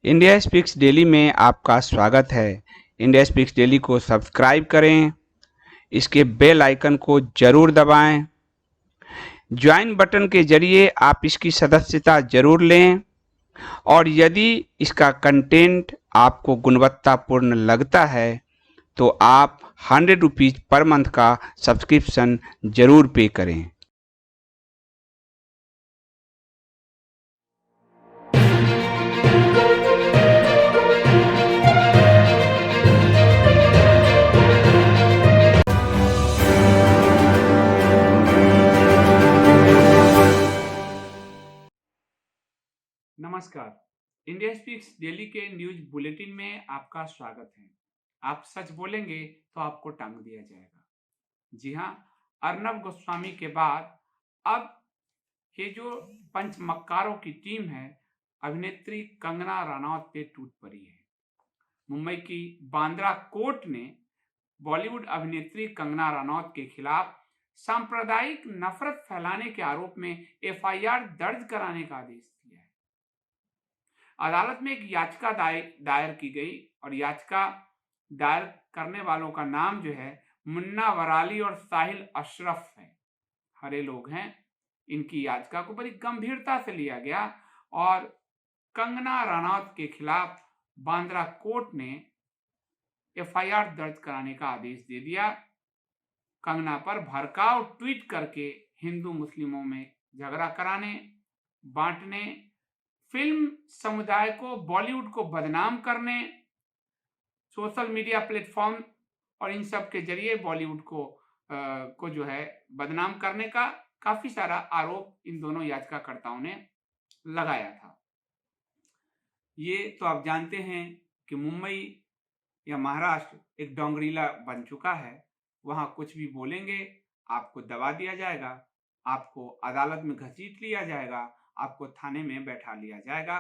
India speaks daily में आपका स्वागत है। इंडिया स्पीक्स डेली को सब्सक्राइब करें, इसके बेल आइकन को जरूर दबाएं। ज्वाइन बटन के जरिए आप इसकी सदस्यता जरूर लें और यदि इसका कंटेंट आपको गुणवत्तापूर्ण लगता है तो आप 100 रुपीज़ पर मंथ का सब्सक्रिप्शन जरूर पे करें। नमस्कार, इंडिया स्पीक्स डेली के न्यूज बुलेटिन में आपका स्वागत है। आप सच बोलेंगे तो आपको टांग दिया जाएगा। जी हाँ, अर्नब गोस्वामी के बाद अब ये जो पंचमक्कारों की टीम है, अभिनेत्री कंगना रनौत पे टूट पड़ी है। मुंबई की बांद्रा कोर्ट ने बॉलीवुड अभिनेत्री कंगना रनौत के खिलाफ सांप्रदायिक नफरत फैलाने के आरोप में एफआईआर दर्ज कराने का आदेश दिया है। अदालत में एक याचिका दायर की गई और याचिका दायर करने वालों का नाम जो है मुन्ना वराली और साहिल अशरफ है। हरे लोग हैं। इनकी याचिका को बड़ी गंभीरता से लिया गया और कंगना रनौत के खिलाफ बांद्रा कोर्ट ने एफआईआर दर्ज कराने का आदेश दे दिया। कंगना पर भड़काऊ ट्वीट करके हिंदू मुस्लिमों में झगड़ा कराने, बांटने, फिल्म समुदाय को, बॉलीवुड को बदनाम करने, सोशल मीडिया प्लेटफॉर्म और इन सब के जरिए बॉलीवुड को जो है बदनाम करने का काफी सारा आरोप इन दोनों याचिकाकर्ताओं ने लगाया था। ये तो आप जानते हैं कि मुंबई या महाराष्ट्र एक डोंगरीला बन चुका है। वहां कुछ भी बोलेंगे आपको दबा दिया जाएगा, आपको अदालत में घसीट लिया जाएगा, आपको थाने में बैठा लिया जाएगा।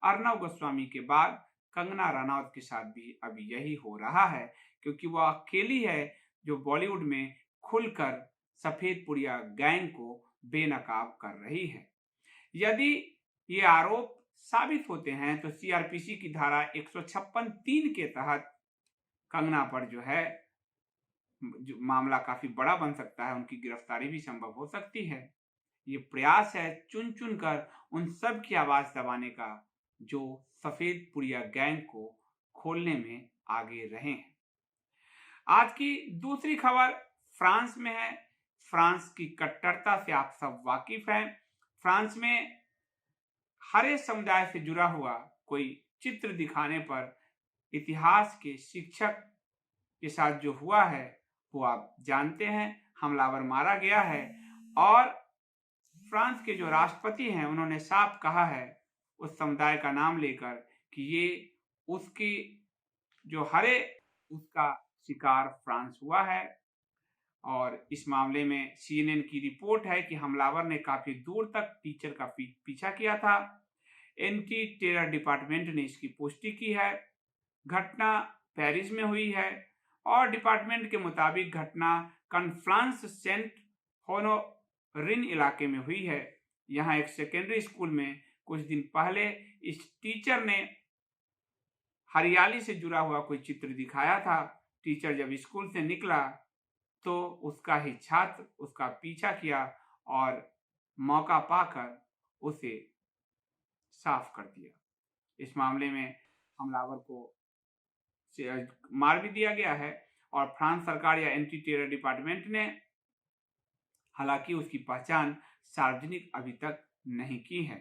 अर्नब गोस्वामी के बाद कंगना रनौत के साथ भी अभी यही हो रहा है, क्योंकि वो अकेली है जो बॉलीवुड में खुलकर सफेद पुड़िया गैंग को बेनकाब कर रही है। यदि ये आरोप साबित होते हैं तो सीआरपीसी की धारा 156(3) के तहत कंगना पर जो है जो मामला काफी बड़ा बन सकता है, उनकी गिरफ्तारी भी संभव हो सकती है। ये प्रयास है चुन चुन कर उन सब की आवाज दबाने का जो सफेद पुड़िया गैंग को खोलने में आगे रहे हैं। आज की दूसरी खबर फ्रांस में है। फ्रांस की कट्टरता से आप सब वाकिफ हैं। फ्रांस में हरे समुदाय से जुड़ा हुआ कोई चित्र दिखाने पर इतिहास के शिक्षक के साथ जो हुआ है वो आप जानते हैं। हमलावर मारा गया है और फ्रांस के जो राष्ट्रपति हैं उन्होंने साफ कहा है उस समुदाय का नाम लेकर कि ये उसकी जो हरे उसका शिकार फ्रांस हुआ है। और इस मामले में सीएनएन की रिपोर्ट है कि हमलावर ने काफी दूर तक टीचर का पीछा किया था। एंटी टेरर डिपार्टमेंट ने इसकी पुष्टि की है। घटना पेरिस में हुई है और डिपार्टमेंट के मुताबिक घटना कॉन्फ्लांस सेंट होनोरिन इलाके में हुई है। यहाँ एक सेकेंडरी स्कूल में कुछ दिन पहले इस टीचर ने हरियाली से जुड़ा हुआ कोई चित्र दिखाया था। टीचर जब स्कूल से निकला तो उसका ही छात्र उसका पीछा किया और मौका पाकर उसे साफ कर दिया। इस मामले में हमलावर को मार भी दिया गया है और फ्रांस सरकार या एंटी टेरर डिपार्टमेंट ने हालांकि उसकी पहचान सार्वजनिक अभी तक नहीं की है।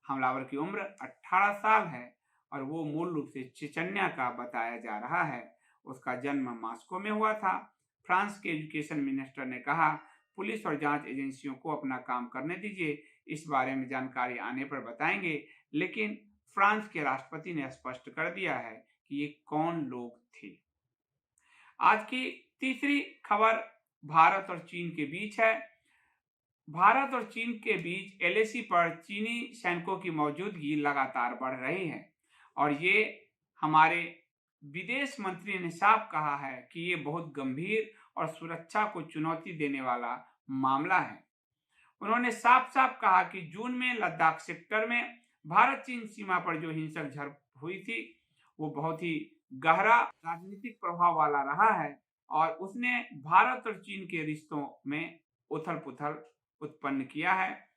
हमलावर की उम्र 18 साल है और वो मूल रूप से चेचन्या का बताया जा रहा है। उसका जन्म मॉस्को में हुआ था। फ्रांस के एजुकेशन मिनिस्टर ने कहा, पुलिस और जांच एजेंसियों को अपना काम करने दीजिए, इस बारे में जानकारी आने पर बताएंगे। लेकिन फ्रांस के राष्ट्रपति ने स्पष्ट कर दिया है कि ये कौन लोग थे। आज की तीसरी खबर भारत और चीन के बीच है। भारत और चीन के बीच एलएसी पर चीनी सैनिकों की मौजूदगी लगातार बढ़ रही है और ये हमारे विदेश मंत्री ने साफ कहा है कि ये बहुत गंभीर और सुरक्षा को चुनौती देने वाला मामला है। उन्होंने साफ साफ कहा कि जून में लद्दाख सेक्टर में भारत चीन सीमा पर जो हिंसक झड़प हुई थी वो बहुत ही गहरा राजनीतिक प्रभाव वाला रहा है और उसने भारत और चीन के रिश्तों में उथल-पुथल उत्पन्न किया है।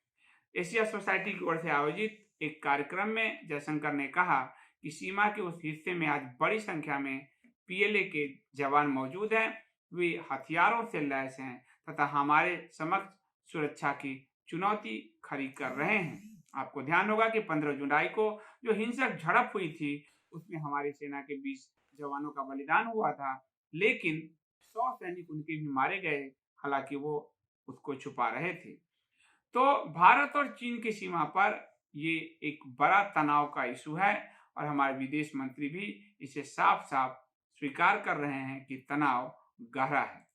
एशिया सोसाइटी की ओर से आयोजित एक कार्यक्रम में जयशंकर ने कहा कि सीमा के उस हिस्से में आज बड़ी संख्या में पीएलए के जवान मौजूद हैं, वे हथियारों से लैस हैं तथा हमारे समक्ष सुरक्षा की चुनौती खड़ी कर रहे हैं। आपको ध्यान होगा कि 15 जुलाई को जो हिंसक झड़प हुई थी उसमें हमारी सेना के 20 जवानों का बलिदान हुआ था, लेकिन 100 सैनिक उनके भी मारे गए, हालांकि वो उसको छुपा रहे थे। तो भारत और चीन की सीमा पर ये एक बड़ा तनाव का इशू है और हमारे विदेश मंत्री भी इसे साफ साफ स्वीकार कर रहे हैं कि तनाव गहरा है।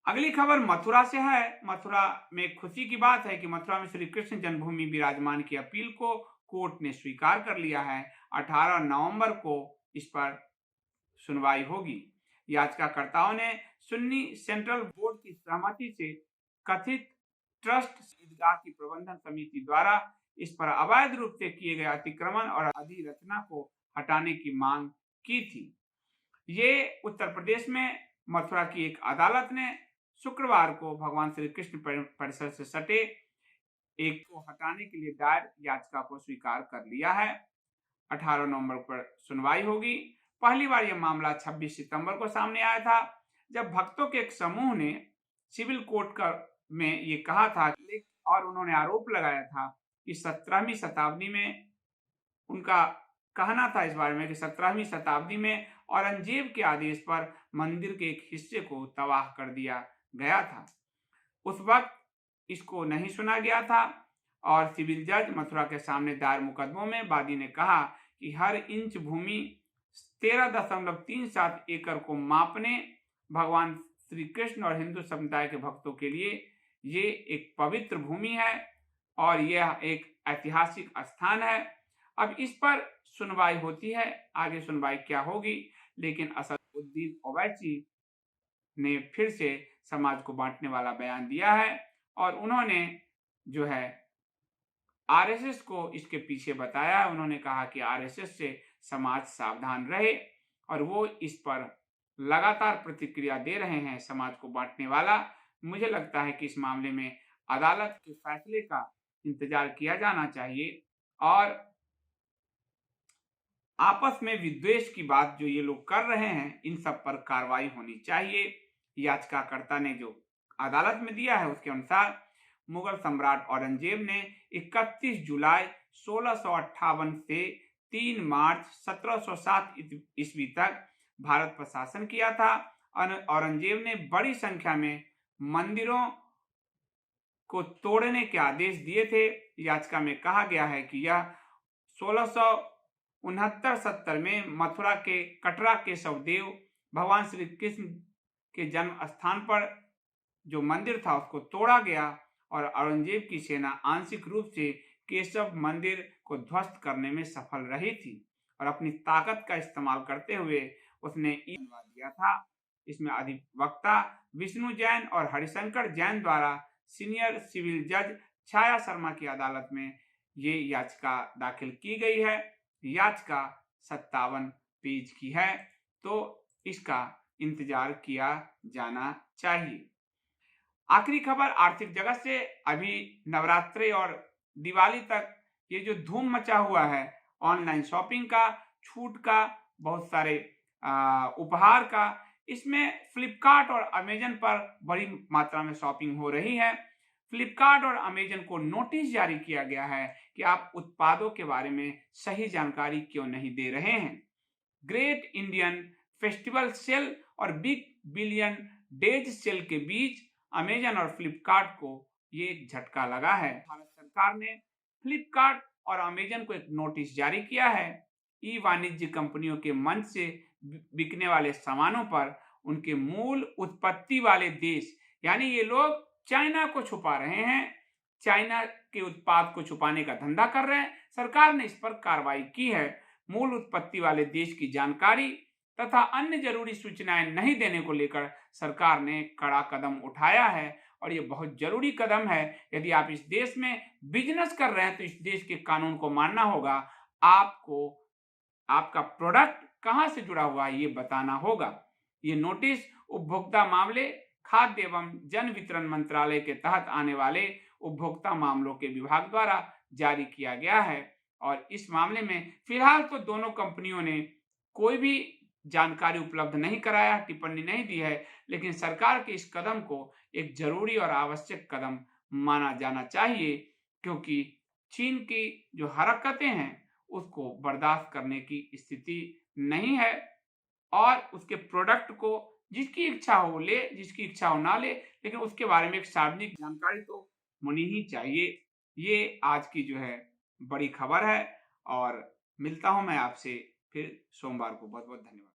अगली खबर मथुरा से है। मथुरा में खुशी की बात है कि मथुरा में श्री कृष्ण जन्मभूमि विराजमान की अपील को कोर्ट ने स्वीकार कर लिया है। 18 नवंबर को इस पर सुनवाई होगी। याचिकाकर्ताओं ने सुन्नी सेंट्रल बोर्ड की सहमति से कथित ट्रस्ट ईदगाह की प्रबंधन समिति द्वारा इस पर अवैध रूप से किए गए अतिक्रमण और अधिरचना को हटाने की मांग की थी। ये उत्तर प्रदेश में मथुरा की एक अदालत ने शुक्रवार को भगवान श्री कृष्ण परिसर से सटे एक को हटाने के लिए दायर याचिका को स्वीकार कर लिया है। 18 नवंबर पर सुनवाई होगी। पहली बार यह मामला 26 सितंबर को सामने आया था, जब भक्तों के एक समूह ने सिविल कोर्ट में ये कहा था और उन्होंने आरोप लगाया था कि 17वीं शताब्दी में उनका कहना था इस बारे में कि 17वीं शताब्दी में औरंगजेब के आदेश पर मंदिर के एक हिस्से को तबाह कर दिया गया था। उस वक्त इसको नहीं सुना गया था और सिविल जज मथुरा के सामने दायर मुकदमों में वादी ने कहा कि हर इंच भूमि 13.37 एकड़ को मापने भगवान श्री कृष्ण और हिंदू समुदाय के भक्तों के लिए ये एक पवित्र भूमि है और यह एक ऐतिहासिक स्थान है। अब इस पर सुनवाई होती है, आगे सुनवाई क्या होगी, लेकिन असदुद्दीन ओवैसी ने फिर से समाज को बांटने वाला बयान दिया है और उन्होंने जो है आरएसएस को इसके पीछे बताया। उन्होंने कहा कि आरएसएस से समाज सावधान रहे और वो इस पर लगातार प्रतिक्रिया दे रहे हैं समाज को बांटने वाला। मुझे लगता है कि इस मामले में अदालत के फैसले का इंतजार किया जाना चाहिए और आपस में विद्वेष की बात जो ये लोग कर रहे हैं इन सब पर कार्रवाई होनी चाहिए। याचिकाकर्ता ने जो अदालत में दिया है उसके अनुसार मुगल सम्राट औरंगजेब ने 31 जुलाई 1658 से 3 मार्च 1707 ईस्वी तक भारत पर शासन किया था। औरंगजेब ने बड़ी संख्या में मंदिरों को तोड़ने के आदेश दिए थे। याचिका में कहा गया है कि यह 1669-70 में मथुरा के कटरा केशवदेव भगवान श्री कृष्ण के जन्म स्थान पर जो मंदिर था उसको तोड़ा गया और औरंगजेब की सेना आंशिक रूप से केशव मंदिर को ध्वस्त करने में सफल रही थी और अपनी ताकत का इस्तेमाल करते हुए उसने दिया था। इसमें अधिवक्ता विष्णु जैन और हरिशंकर जैन द्वारा सीनियर सिविल जज छाया शर्मा की अदालत में ये याचिका दाखिल की गई है। याचिका 57 पेज की है, तो इसका इंतजार किया जाना चाहिए। आखिरी खबर आर्थिक जगत से। अभी नवरात्रि और दिवाली तक ये जो धूम मचा हुआ है ऑनलाइन शॉपिंग का, छूट का, बहुत सारे उपहार का, इसमें फ्लिपकार्ट और अमेजन पर बड़ी मात्रा में शॉपिंग हो रही है। फ्लिपकार्ट और अमेजन को नोटिस जारी किया गया है कि आप उत्पादों के बारे में सही जानकारी क्यों नहीं दे रहे हैं। ग्रेट इंडियन फेस्टिवल सेल और बिग बिलियन डेज सेल के बीच अमेजन और फ्लिपकार्ट को ये एक झटका लगा है। भारत सरकार ने फ्लिपकार्ट और अमेजन को एक नोटिस जारी किया है। ई वाणिज्य कंपनियों के मंच से बिकने वाले सामानों पर उनके मूल उत्पत्ति वाले देश यानी ये लोग चाइना को छुपा रहे हैं, चाइना के उत्पाद को छुपाने का धंधा कर रहे हैं। सरकार ने इस पर कार्रवाई की है। मूल उत्पत्ति वाले देश की जानकारी तथा अन्य जरूरी सूचनाएं नहीं देने को लेकर सरकार ने कड़ा कदम उठाया है और ये बहुत जरूरी कदम है। यदि आप इस देश में बिजनेस कर रहे हैं तो इस देश के कानून को मानना होगा। आपको आपका प्रोडक्ट कहां से जुड़ा हुआ है ये बताना होगा। ये नोटिस उपभोक्ता मामले, खाद्य एवं जन वितरण मंत्रालय के तहत आने वाले उपभोक्ता मामलों के विभाग द्वारा जारी किया गया है और इस मामले में फिलहाल तो दोनों कंपनियों ने कोई भी जानकारी उपलब्ध नहीं कराया, टिप्पणी नहीं दी है, लेकिन सरकार के इस कदम को एक जरूरी और आवश्यक कदम माना जाना चाहिए, क्योंकि चीन की जो हरकतें हैं उसको बर्दाश्त करने की स्थिति नहीं है और उसके प्रोडक्ट को जिसकी इच्छा हो ले, जिसकी इच्छा हो ना ले, लेकिन उसके बारे में एक सार्वजनिक जानकारी तो होनी ही चाहिए। ये आज की जो है बड़ी खबर है और मिलता हूं मैं आपसे फिर सोमवार को। बहुत बहुत धन्यवाद।